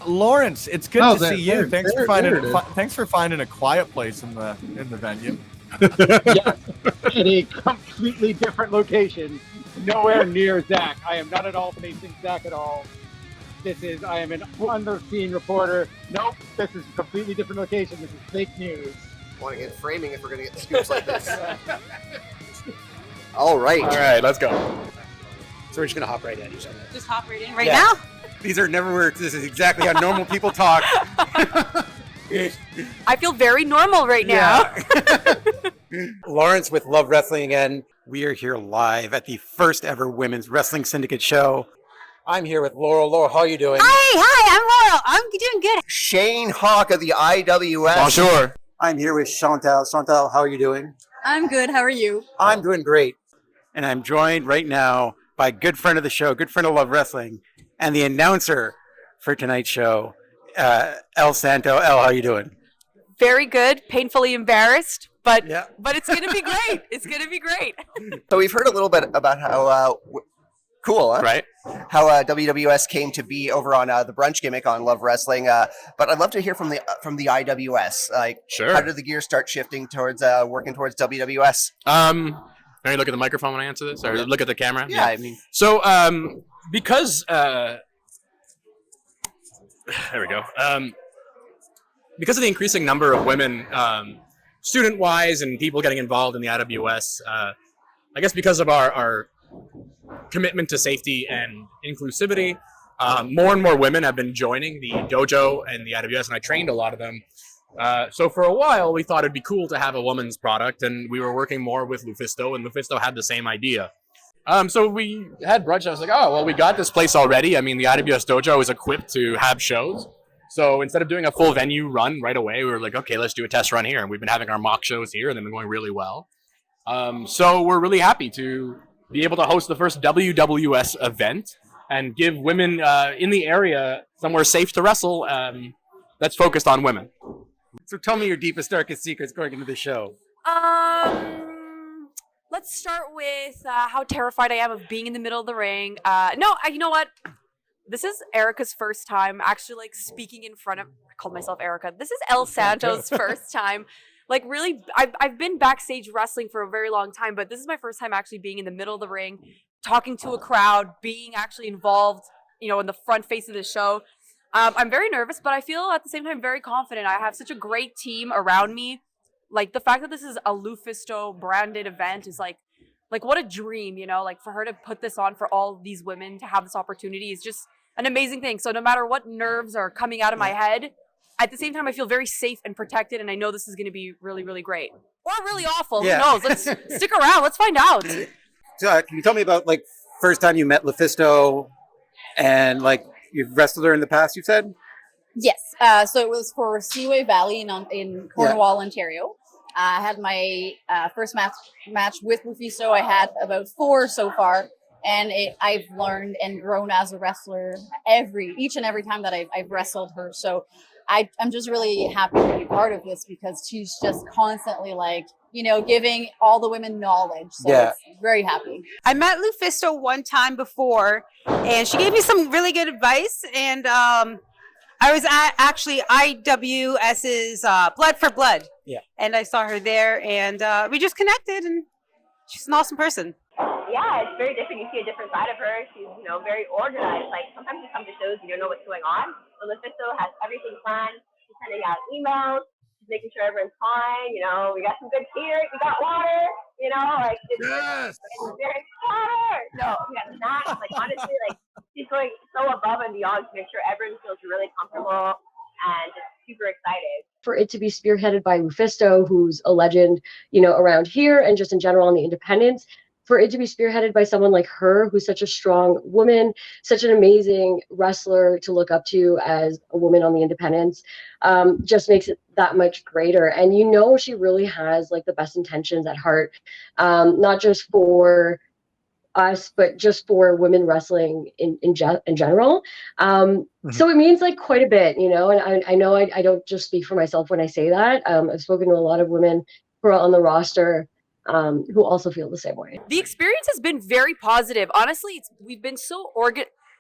Laurence, it's good to see you. Thanks for finding a quiet place in the venue. Yes, in a completely different location, nowhere near Zach. I am not at all facing Zach at all. I am an on-the-scene reporter. Nope, this is a completely different location. This is fake news. Want to get framing if we're going to get scoops like this. All right, let's go. So we're just going to hop right in. Just hop right in now? These are never words. This is exactly how normal people talk. I feel very normal right now. Yeah. Laurence with Love Wrestling again. We are here live at the first ever Women's Wrestling Syndicate show. I'm here with Laurel. Laurel, how are you doing? Hi, I'm Laurel. I'm doing good. Shayne, Hawke of the IWS. Bonjour. I'm here with Chantal. Chantal, how are you doing? I'm good. How are you? I'm doing great. And I'm joined right now by a good friend of the show, good friend of Love Wrestling, and the announcer for tonight's show, Elle Santo. Elle, how are you doing? Very good. Painfully embarrassed, but it's going to be great. It's going to be great. So we've heard a little bit about how cool, huh? Right. How WWS came to be over on the brunch gimmick on Love Wrestling. But I'd love to hear from the IWS. Like, sure. How did the gears start shifting towards working towards WWS? Can you look at the microphone when I answer this, or look at the camera? Yeah. I mean, so because there we go. Because of the increasing number of women, student-wise, and people getting involved in the IWS, I guess because of our commitment to safety and inclusivity, more and more women have been joining the dojo and the IWS, and I trained a lot of them. So for a while, we thought it'd be cool to have a woman's product, and we were working more with LuFisto, and LuFisto had the same idea. So we had brunch. I was like, oh, well, we got this place already. I mean, the IWS Dojo is equipped to have shows. So instead of doing a full venue run right away, we were like, okay, let's do a test run here. And we've been having our mock shows here, and they've been going really well. So we're really happy to be able to host the first WWS event and give women in the area somewhere safe to wrestle that's focused on women. So tell me your deepest, darkest secrets going into the show. Let's start with how terrified I am of being in the middle of the ring. You know what? This is Erica's first time actually speaking in front of. I called myself Erica. This is Elle Santo's first time. Really, I've been backstage wrestling for a very long time, but this is my first time actually being in the middle of the ring, talking to a crowd, being actually involved, in the front face of the show. I'm very nervous, but I feel at the same time very confident. I have such a great team around me. The fact that this is a LuFisto branded event is like what a dream, for her to put this on for all these women to have this opportunity is just an amazing thing. So no matter what nerves are coming out of my head, at the same time, I feel very safe and protected, and I know this is going to be really, really great. Or really awful. Yeah. Who knows? Let's stick around. Let's find out. So can you tell me about, first time you met LuFisto and, you've wrestled her in the past, you said? Yes. So it was for Seaway Valley in Cornwall, Ontario. I had my first match with LuFisto. I had about 4 so far, and I've learned and grown as a wrestler each and every time that I've wrestled her. So I'm just really happy to be part of this because she's just constantly giving all the women knowledge. So it's very happy. I met LuFisto one time before, and she gave me some really good advice. And I was at actually IWS's Blood for Blood. Yeah. And I saw her there, and we just connected, and she's an awesome person. Yeah, it's very different. You see a different side of her. She's, very organized. Sometimes you come to shows and you don't know what's going on. But LuFisto has everything planned. She's sending out emails. She's making sure everyone's fine. We got some good tea. We got water. Yes. It's very water. No, we got snacks. Honestly, she's going so above and beyond to make sure everyone feels really comfortable and just super excited. For it to be spearheaded by LuFisto, who's a legend, around here and just in general on the independents, for it to be spearheaded by someone like her, who's such a strong woman, such an amazing wrestler to look up to as a woman on the independents, just makes it that much greater. And she really has the best intentions at heart, not just for us, but just for women wrestling in general. So it means like quite a bit, you know, and I know I don't just speak for myself when I say that. I've spoken to a lot of women who are on the roster who also feel the same way. The experience has been very positive. Honestly, we've been so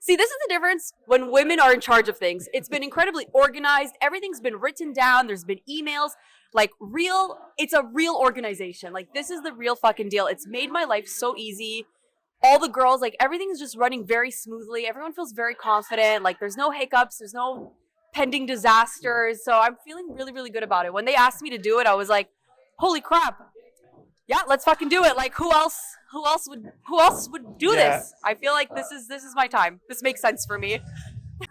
See, this is the difference when women are in charge of things. It's been incredibly organized. Everything's been written down. There's been emails. Like it's a real organization. Like this is the real fucking deal. It's made my life so easy. All the girls, like everything's just running very smoothly. Everyone feels very confident. Like there's no hiccups. There's no pending disasters. So I'm feeling really, really good about it. When they asked me to do it, I was like, holy crap. Yeah, let's fucking do it. Like who else would do this? I feel like this is my time. This makes sense for me.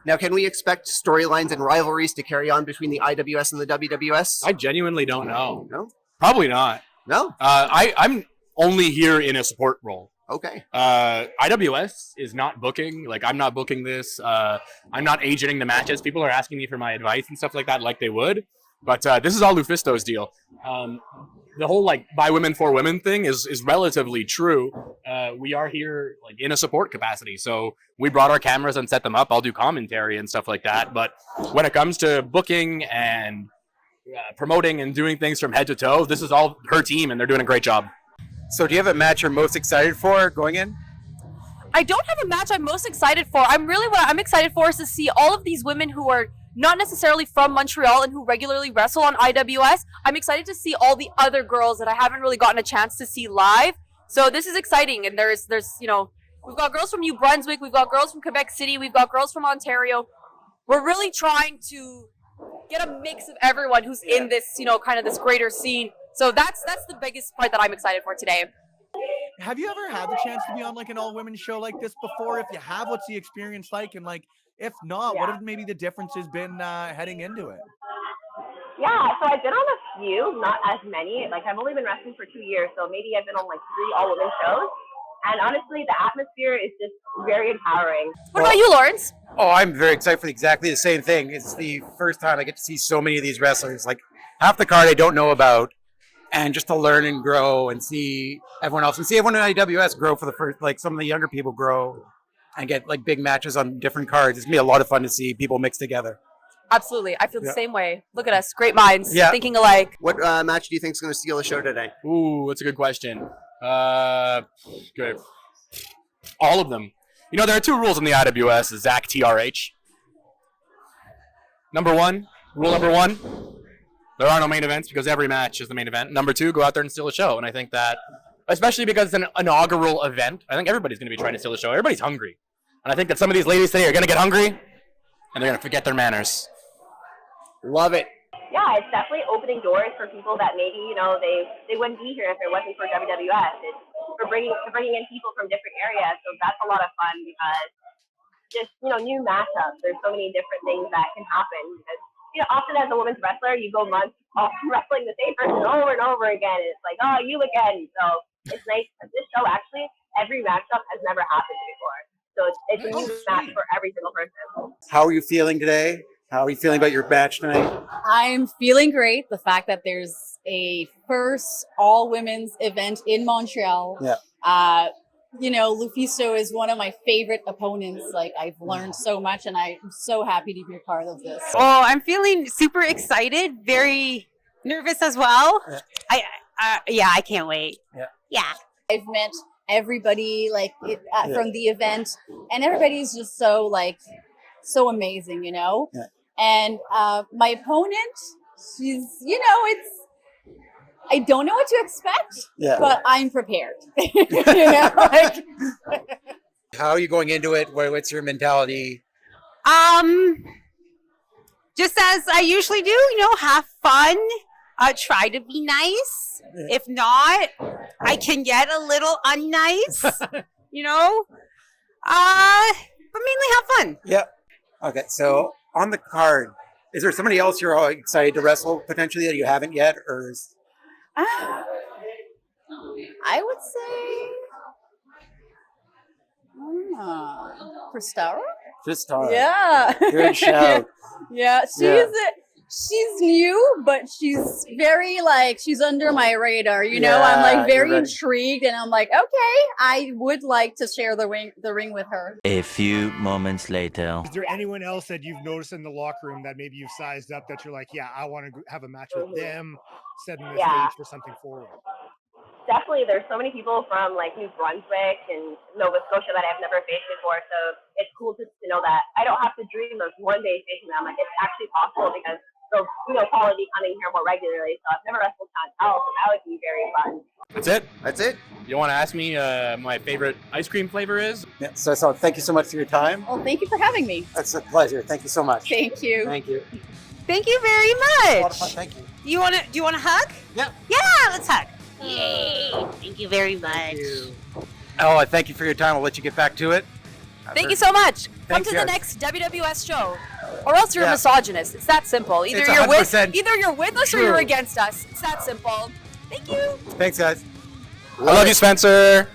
Now, can we expect storylines and rivalries to carry on between the IWS and the WWS? I genuinely don't know. No? Probably not. No? I'm only here in a support role. Okay. IWS is not booking. Like, I'm not booking this. I'm not agenting the matches. People are asking me for my advice and stuff like that, like they would. But this is all LuFisto's deal. The whole like by women for women thing is relatively true. We are here like in a support capacity, so we brought our cameras and set them up. I'll do commentary and stuff like that. But when it comes to booking and promoting and doing things from head to toe, this is all her team, and they're doing a great job. So, do you have a match you're most excited for going in? I don't have a match I'm most excited for. What I'm excited for is to see all of these women who are not necessarily from Montreal and who regularly wrestle on IWS. I'm excited to see all the other girls that I haven't really gotten a chance to see live. So this is exciting. And there's we've got girls from New Brunswick, we've got girls from Quebec City, we've got girls from Ontario. We're really trying to get a mix of everyone who's in this, kind of this greater scene. So that's the biggest part that I'm excited for today. Have you ever had the chance to be on like an all-women show like this before? If you have, what's the experience like? And like, if not, what have maybe the differences been heading into it? Yeah, so I've been on a few, not as many. Like I've only been wrestling for 2 years, so maybe I've been on like 3 all-women shows. And honestly, the atmosphere is just very empowering. What about you, Laurence? Oh, I'm very excited for exactly the same thing. It's the first time I get to see so many of these wrestlers. Like half the card I don't know about. And just to learn and grow and see everyone else and see everyone in IWS grow for the first, like some of the younger people grow and get like big matches on different cards. It's gonna be a lot of fun to see people mix together. Absolutely. I feel the same way. Look at us. Great minds. Thinking alike. What match do you think is going to steal the show today? Ooh, that's a good question. Good. All of them. There are 2 rules in the IWS. Zach TRH. Rule number one. There are no main events because every match is the main event. Number 2, go out there and steal a show. And I think that, especially because it's an inaugural event, I think everybody's going to be trying to steal a show. Everybody's hungry. And I think that some of these ladies today are going to get hungry and they're going to forget their manners. Love it. Yeah, it's definitely opening doors for people that maybe, they wouldn't be here if it wasn't for WWS. It's for bringing in people from different areas. So that's a lot of fun because just, new matchups. There's so many different things that can happen because often as a women's wrestler, you go months off wrestling the same person over and over again. And it's like, oh, you again. So it's nice. This show, actually, every matchup has never happened before. So it's a new match for every single person. How are you feeling today? How are you feeling about your match tonight? I'm feeling great. The fact that there's a first all-women's event in Montreal. Yeah. LuFisto is one of my favorite opponents. Like, I've learned so much, and I'm so happy to be a part of this. Oh, I'm feeling super excited, very nervous as well. Yeah. I can't wait. Yeah. I've met everybody from the event, and everybody's just so amazing, Yeah. And my opponent, she's, I don't know what to expect, but I'm prepared. How are you going into it? What's your mentality? Just as I usually do, have fun, try to be nice. Yeah. If not, I can get a little unnice, but mainly have fun. Yeah. Okay, so on the card, is there somebody else you're all excited to wrestle potentially that you haven't yet, or is... I would say Kristara. Kristara. Yeah. Good shout. Yeah, she's she's new, but she's very like she's under my radar. You know, I'm like very intrigued, and I'm like, okay, I would like to share the ring with her. A few moments later. Is there anyone else that you've noticed in the locker room that maybe you've sized up that you're like, yeah, I want to have a match with them, setting the stage for something forward? Definitely, there's so many people from like New Brunswick and Nova Scotia that I've never faced before, so it's cool to know that I don't have to dream of one day facing them. Like, it's actually possible because they'll, probably be coming here more regularly. So I've never wrestled Chantal, so that would be very fun. That's it. That's it. You want to ask me my favorite ice cream flavor is? Yeah, so thank you so much for your time. Well, thank you for having me. It's a pleasure. Thank you so much. Thank you. Thank you. Thank you very much. A lot of fun. Thank you. Do you want to hug? Yeah. Yeah, let's hug. Yay! Thank you very much. Thank you. Elle, I thank you for your time. I'll let you get back to it. Thank you so much. Come Thanks, to the guys. next WWS show, or else you're a misogynist. It's that simple. Either It's you're with 100% us or you're against us. It's that simple. Thank you. Thanks, guys. I love you, Spencer.